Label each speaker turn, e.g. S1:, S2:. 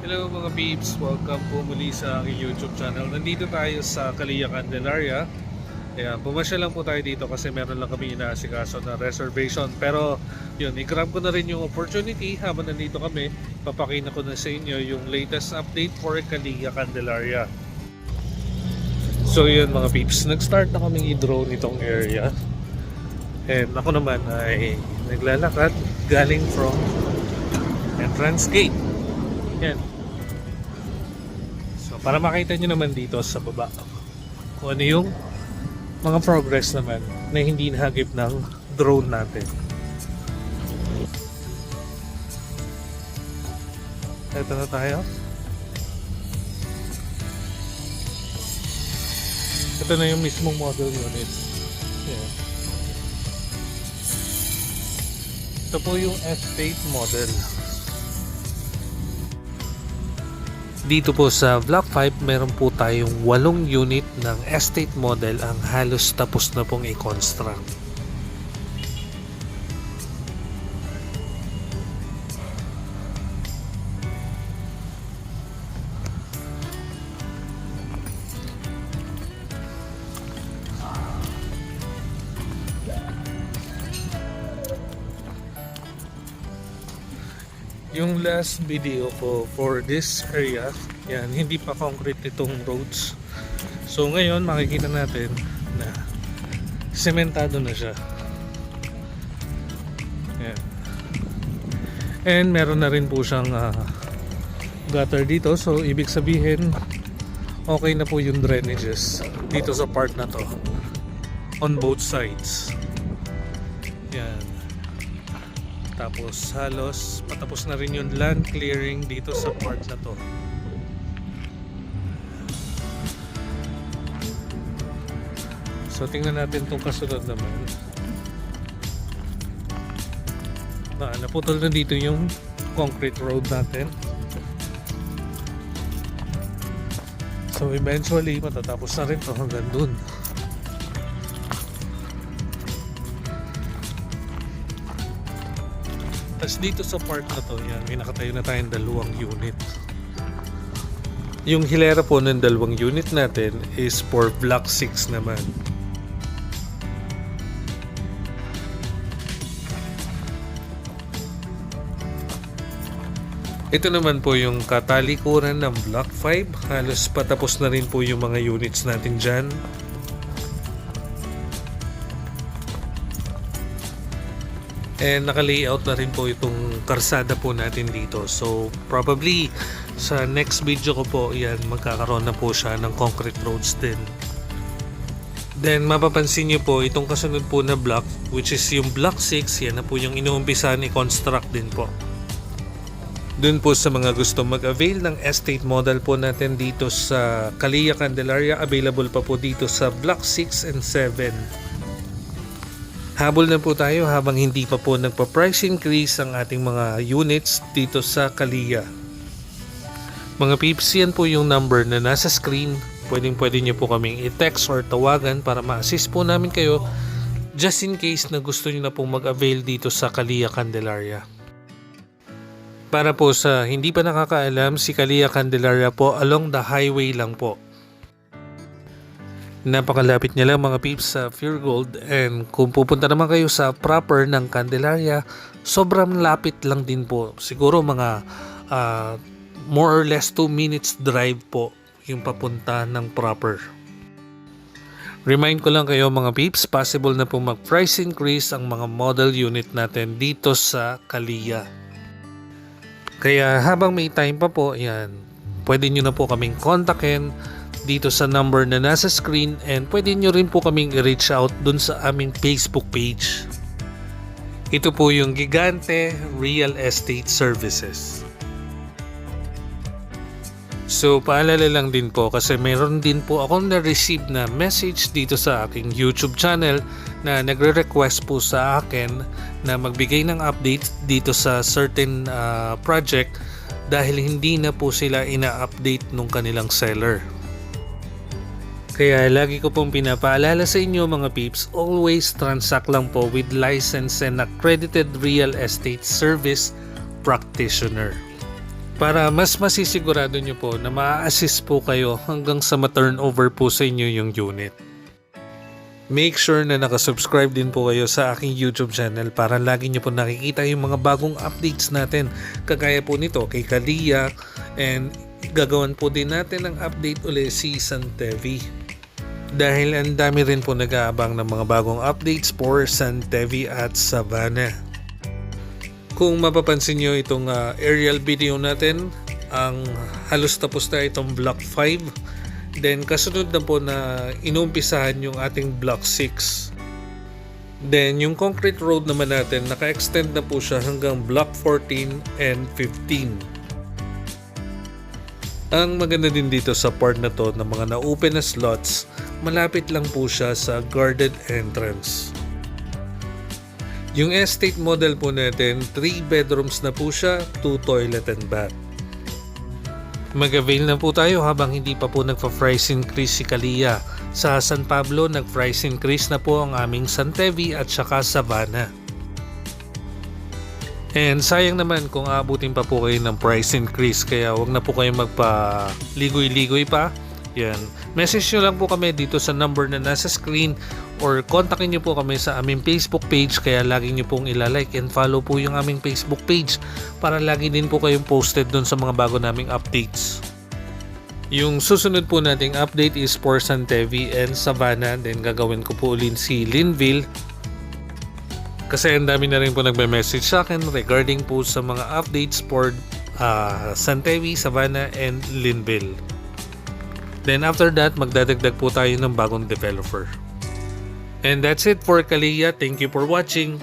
S1: Hello mga peeps, welcome po muli sa aking YouTube channel. Nandito tayo sa Calilla, Candelaria. Ayan, pumasya lang po tayo dito kasi meron lang kami inaasikaso na reservation. Pero yun, i-grab ko na rin yung opportunity habang nandito kami. Papakita ko na sa inyo yung latest update for Calilla, Candelaria. So yun mga peeps, nag-start na kaming i-drone itong area. And ako naman ay naglalakad galing from entrance gate. Yan. So para makita nyo naman dito sa baba kung ano yung mga progress naman na hindi nahagip ng drone natin. Ito na tayo. Ito na yung mismong model unit. Yan. Ito po yung estate model. Dito po sa Block 5, meron po tayong 8 unit ng estate model ang halos tapos na pong i-construct. Yung last video ko for this area, yan, hindi pa concrete itong roads. So ngayon makikita natin na sementado na siya. Yan. And meron na rin po siyang gutter dito. So ibig sabihin okay na po yung drainages dito sa part na to on both sides. Yan. Tapos halos patapos na rin yung land clearing dito sa part na to. So tingnan natin itong kasunod naman. Naputol na dito yung concrete road natin. So eventually matatapos na rin ito hanggang dun. Tapos dito sa part na to, yan, may nakatayo na tayong 2 unit. Yung hilera po ng 2 unit natin is for Block 6 naman. Ito naman po yung katalikuran ng Block 5. Halos patapos na rin po yung mga units natin dyan. And naka-layout na rin po itong karsada po natin dito. So probably sa next video ko po, yan, magkakaroon na po siya ng concrete roads din. Then mapapansin nyo po itong kasunod po na block, which is yung Block 6. Yan na po yung inuumpisahan i-construct din po. Dun po sa mga gusto mag-avail ng estate model po natin dito sa Calilla, Candelaria, available pa po dito sa Block 6 and 7. Habol na po tayo habang hindi pa po nagpa-price increase ang ating mga units dito sa Calilla. Mga peeps, yan po yung number na nasa screen. Pwede nyo po kaming i-text or tawagan para ma-assist po namin kayo just in case na gusto nyo na pong mag-avail dito sa Calilla, Candelaria. Para po sa hindi pa nakakaalam, si Calilla, Candelaria po along the highway lang po. Napakalapit niya lang mga peeps sa Pure Gold, and kung pupunta naman kayo sa proper ng Candelaria, sobrang lapit lang din po. Siguro mga more or less 2 minutes drive po yung papunta ng proper. Remind ko lang kayo mga peeps, possible na po mag-price increase ang mga model unit natin dito sa Calilla. Kaya habang may time pa po, yan, pwede nyo na po kaming kontakin dito sa number na nasa screen, and pwede nyo rin po kaming i-reach out dun sa aming Facebook page. Ito po yung Gigante Real Estate Services. So paalala lang din po kasi mayroon din po akong na-receive na message dito sa aking YouTube channel na nagre-request po sa akin na magbigay ng update dito sa certain project dahil hindi na po sila ina-update nung kanilang seller. Kaya lagi ko pong pinapaalala sa inyo mga peeps, always transact lang po with licensed and accredited real estate service practitioner. para mas masisigurado nyo po na ma-assist po kayo hanggang sa ma-turnover po sa inyo yung unit. Make sure na nakasubscribe din po kayo sa aking YouTube channel para lagi nyo po nakikita yung mga bagong updates natin. Kagaya po nito kay Kalia, and gagawan po din natin ng update uli si Santevi. Dahil ang dami rin po nag-aabang ng mga bagong updates for Santevi at Savannah. Kung mapapansin nyo itong aerial video natin, ang halos tapos na itong Block 5. Then kasunod na po na inumpisahan yung ating Block 6. Then yung concrete road naman natin, naka-extend na po siya hanggang Block 14 and 15. Ang maganda din dito sa part na to ng mga na-open na slots, malapit lang po siya sa guarded entrance. Yung estate model po natin, 3 bedrooms na po siya, 2 toilet and bath. Mag-avail na po tayo habang hindi pa po nagpa-price increase si Kalia. Sa San Pablo, nag-price increase na po ang aming Santevi at saka Savannah. And sayang naman kung aabutin pa po kayo ng price increase, kaya wag na po kayo magpa-ligoy-ligoy pa. Yan. Message nyo lang po kami dito sa number na nasa screen or kontakin nyo po kami sa aming Facebook page, kaya lagi nyo pong ilalike and follow po yung aming Facebook page para lagi din po kayong posted dun sa mga bago naming updates. Yung susunod po nating update is for Santevi and Savannah, then gagawin ko po ulit si Linville. Kasi ang dami na rin po nagme-message sa akin regarding po sa mga updates for Santevi, Savannah and Linville. Then after that, magdadagdag po tayo ng bagong developer. And that's it for Kalia. Thank you for watching.